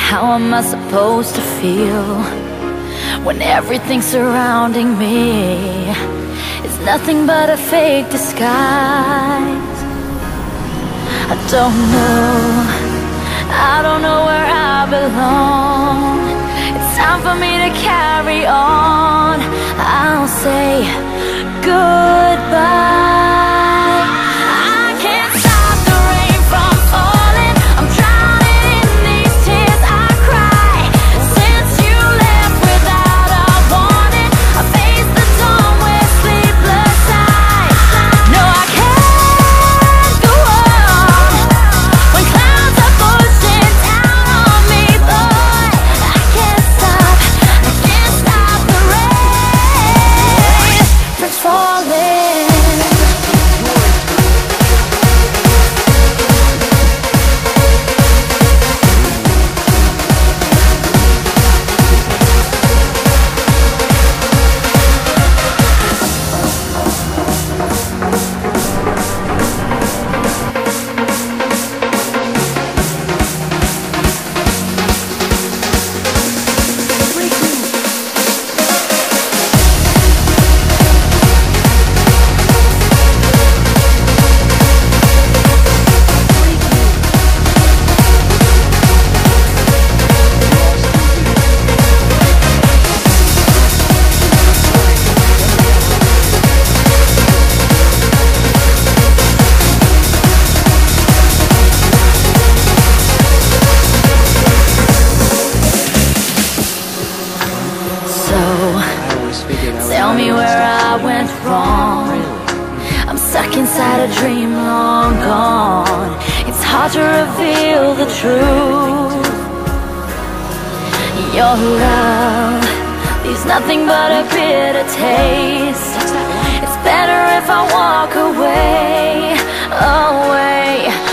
How am I supposed to feel when everything surrounding me is nothing but a fake disguise? I don't know where I belong. It's time for me to carry on. I'll say goodbye. Tell me where I went wrong. I'm stuck inside a dream long gone. It's hard to reveal the truth. Your love leaves nothing but a bitter taste. It's better if I walk away, away.